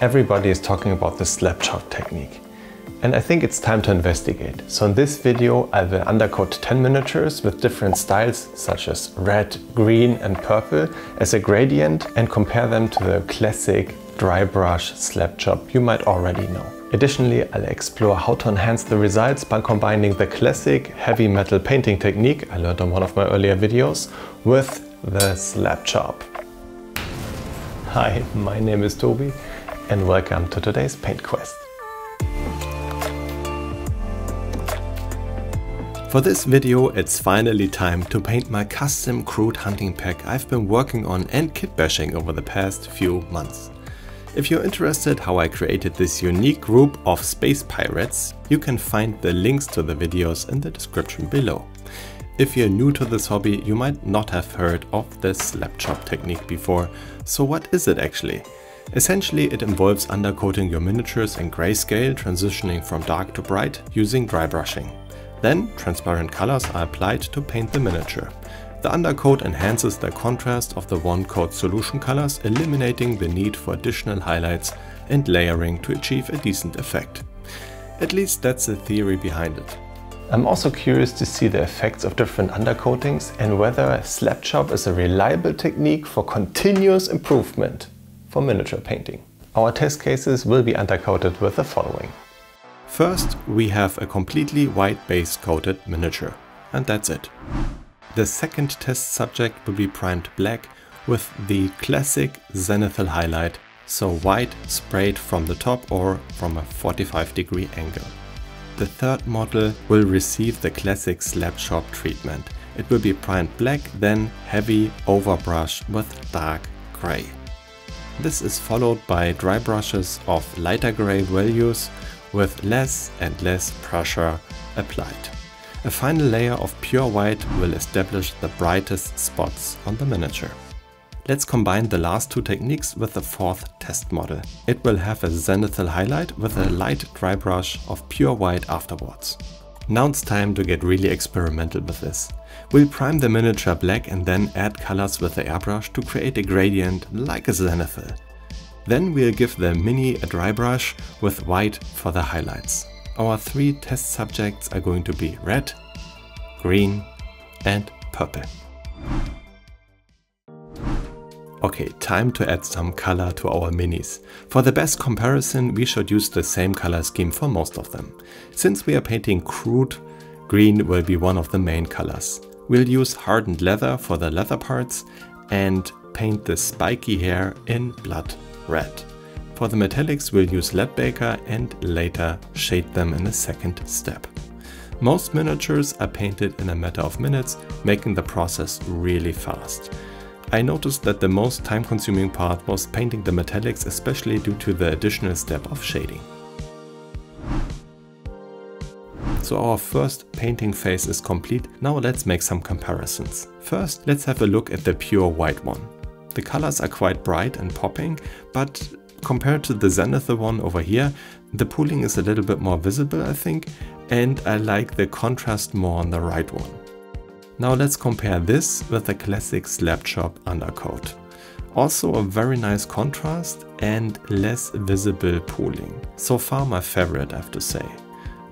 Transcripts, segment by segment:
Everybody is talking about the slap chop technique. And I think it's time to investigate. So in this video I will undercoat 10 miniatures with different styles such as red, green and purple as a gradient and compare them to the classic dry brush slap chop you might already know. Additionally, I'll explore how to enhance the results by combining the classic heavy metal painting technique I learned on one of my earlier videos with the slap chop. Hi, my name is Toby and welcome to today's paint quest. For this video it's finally time to paint my custom kroot hunting pack I've been working on and kit bashing over the past few months. If you're interested how I created this unique group of space pirates, you can find the links to the videos in the description below. If you're new to this hobby, you might not have heard of the slap chop technique before, so what is it actually? Essentially it involves undercoating your miniatures in grayscale, transitioning from dark to bright using dry brushing. Then transparent colors are applied to paint the miniature. The undercoat enhances the contrast of the one-coat solution colors, eliminating the need for additional highlights and layering to achieve a decent effect. At least that's the theory behind it. I'm also curious to see the effects of different undercoatings and whether slap chop is a reliable technique for continuous improvement for miniature painting. Our test cases will be undercoated with the following. First, we have a completely white base coated miniature, and that's it. The second test subject will be primed black with the classic zenithal highlight, so white sprayed from the top or from a 45-degree angle. The third model will receive the classic slap chop treatment. It will be primed black, then heavy overbrush with dark gray. This is followed by dry brushes of lighter gray values with less and less pressure applied. A final layer of pure white will establish the brightest spots on the miniature. Let's combine the last two techniques with the fourth test model. It will have a zenithal highlight with a light dry brush of pure white afterwards. Now it's time to get really experimental with this. We'll prime the miniature black and then add colors with the airbrush to create a gradient like a zenithal. Then we'll give the mini a dry brush with white for the highlights. Our three test subjects are going to be red, green and purple. Okay, time to add some color to our minis. For the best comparison, we should use the same color scheme for most of them. Since we are painting kroot, green will be one of the main colors. We'll use hardened leather for the leather parts and paint the spiky hair in blood red. For the metallics we'll use lead baker and later shade them in a second step. Most miniatures are painted in a matter of minutes, making the process really fast. I noticed that the most time-consuming part was painting the metallics, especially due to the additional step of shading. So our first painting phase is complete. Now let's make some comparisons. First, let's have a look at the pure white one. The colors are quite bright and popping, but compared to the zenithal one over here, the pooling is a little bit more visible, I think, and I like the contrast more on the right one. Now let's compare this with the classic slap chop undercoat. Also a very nice contrast and less visible pooling. So far my favorite, I have to say.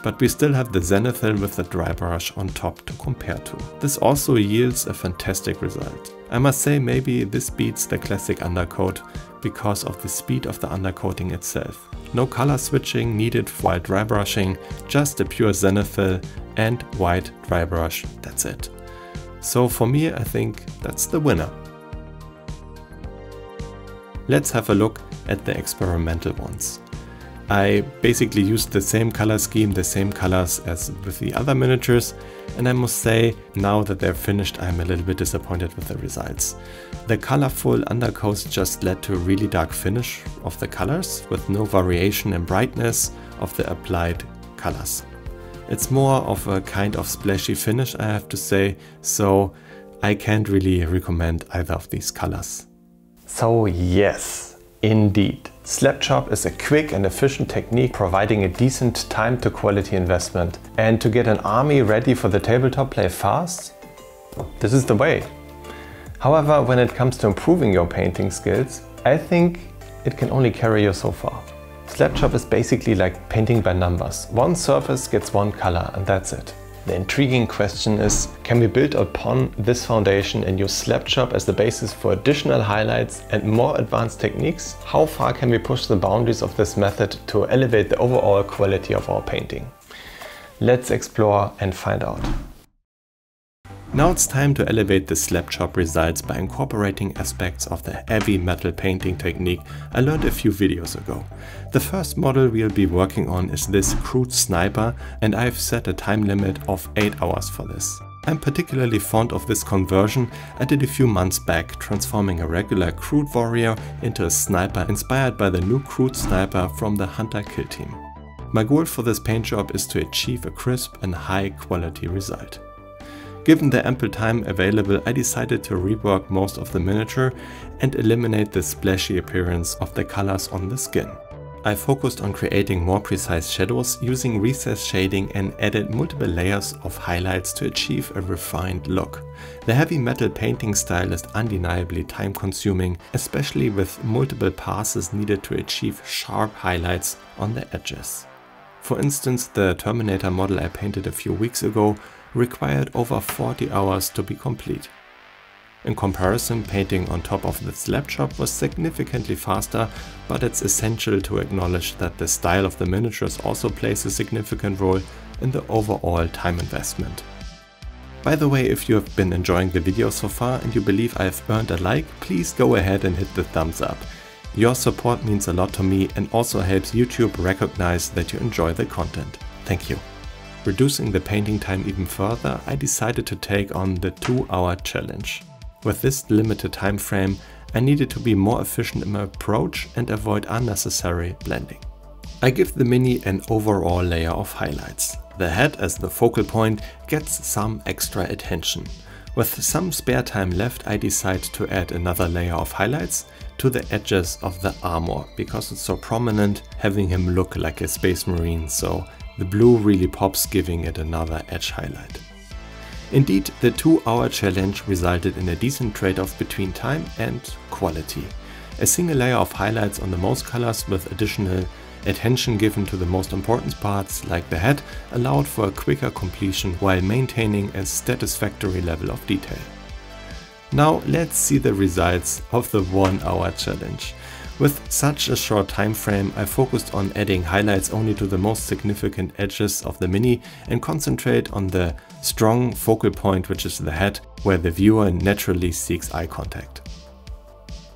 But we still have the zenithal with the dry brush on top to compare to. This also yields a fantastic result. I must say maybe this beats the classic undercoat because of the speed of the undercoating itself. No color switching needed while dry brushing, just a pure zenithal and white dry brush, that's it. So for me I think that's the winner. Let's have a look at the experimental ones. I basically used the same color scheme, the same colors as with the other miniatures, and I must say, now that they're finished, I'm a little bit disappointed with the results. The colorful undercoats just led to a really dark finish of the colors, with no variation in brightness of the applied colors. It's more of a kind of splashy finish, I have to say, so I can't really recommend either of these colors. So yes, indeed. Slap chop is a quick and efficient technique providing a decent time to quality investment. And to get an army ready for the tabletop play fast, this is the way. However, when it comes to improving your painting skills, I think it can only carry you so far. Slab chop is basically like painting by numbers. One surface gets one color and that's it. The intriguing question is, can we build upon this foundation and use slab chop as the basis for additional highlights and more advanced techniques? How far can we push the boundaries of this method to elevate the overall quality of our painting? Let's explore and find out. Now it's time to elevate the slab chop results by incorporating aspects of the heavy metal painting technique I learned a few videos ago. The first model we'll be working on is this kroot sniper, and I've set a time limit of 8 hours for this. I'm particularly fond of this conversion I did a few months back, transforming a regular kroot warrior into a sniper inspired by the new kroot sniper from the Hunter kill team. My goal for this paint job is to achieve a crisp and high quality result. Given the ample time available, I decided to rework most of the miniature and eliminate the splashy appearance of the colors on the skin. I focused on creating more precise shadows using recessed shading and added multiple layers of highlights to achieve a refined look. The heavy metal painting style is undeniably time consuming, especially with multiple passes needed to achieve sharp highlights on the edges. For instance, the Terminator model I painted a few weeks ago required over 40 hours to be complete. In comparison, painting on top of the slab chop was significantly faster, but it's essential to acknowledge that the style of the miniatures also plays a significant role in the overall time investment. By the way, if you have been enjoying the video so far and you believe I have earned a like, please go ahead and hit the thumbs up. Your support means a lot to me and also helps YouTube recognize that you enjoy the content. Thank you. Reducing the painting time even further, I decided to take on the 2-hour challenge. With this limited time frame, I needed to be more efficient in my approach and avoid unnecessary blending. I give the Mini an overall layer of highlights. The head as the focal point gets some extra attention. With some spare time left, I decide to add another layer of highlights to the edges of the armor, because it's so prominent, having him look like a space marine, so the blue really pops, giving it another edge highlight. Indeed, the 2-hour challenge resulted in a decent trade-off between time and quality. A single layer of highlights on the most colors with additional attention given to the most important parts like the head allowed for a quicker completion while maintaining a satisfactory level of detail. Now let's see the results of the 1-hour challenge. With such a short time frame, I focused on adding highlights only to the most significant edges of the Mini and concentrate on the strong focal point, which is the head, where the viewer naturally seeks eye contact.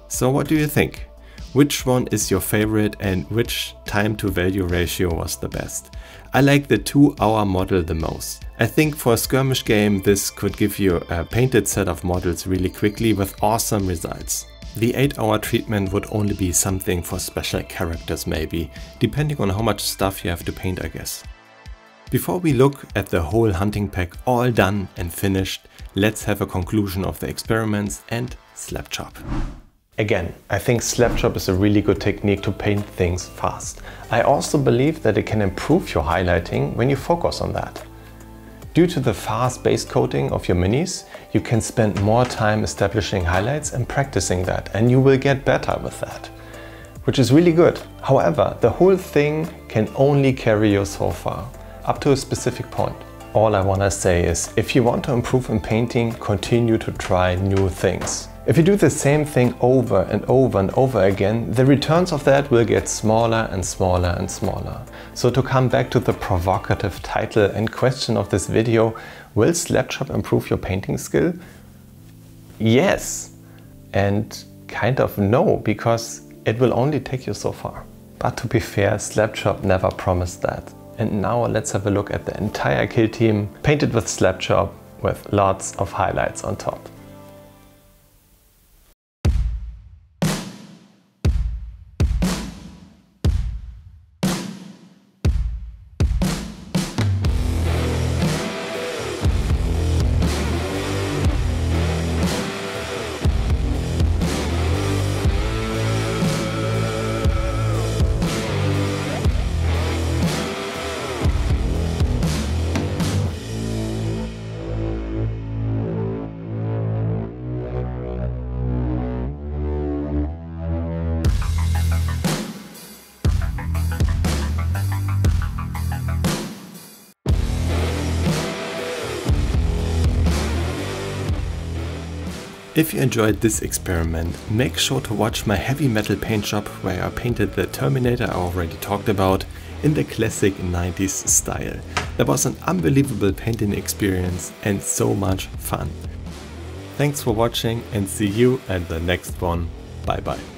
So what do you think? Which one is your favorite and which time to value ratio was the best? I like the 2-hour model the most. I think for a skirmish game this could give you a painted set of models really quickly with awesome results. The 8-hour treatment would only be something for special characters maybe, depending on how much stuff you have to paint, I guess. Before we look at the whole hunting pack all done and finished, let's have a conclusion of the experiments and slab chop. Again, I think slab chop is a really good technique to paint things fast. I also believe that it can improve your highlighting when you focus on that. Due to the fast base coating of your minis, you can spend more time establishing highlights and practicing that, and you will get better with that, which is really good. However, the whole thing can only carry you so far, up to a specific point. All I want to say is, if you want to improve in painting, continue to try new things. If you do the same thing over and over and over again, the returns of that will get smaller and smaller and smaller. So to come back to the provocative title and question of this video, will slab chop improve your painting skill? Yes, and kind of no, because it will only take you so far. But to be fair, slab chop never promised that. And now let's have a look at the entire kill team painted with slab chop with lots of highlights on top. If you enjoyed this experiment, make sure to watch my heavy metal paint job where I painted the Terminator I already talked about in the classic 90s style. That was an unbelievable painting experience and so much fun. Thanks for watching and see you at the next one. Bye bye.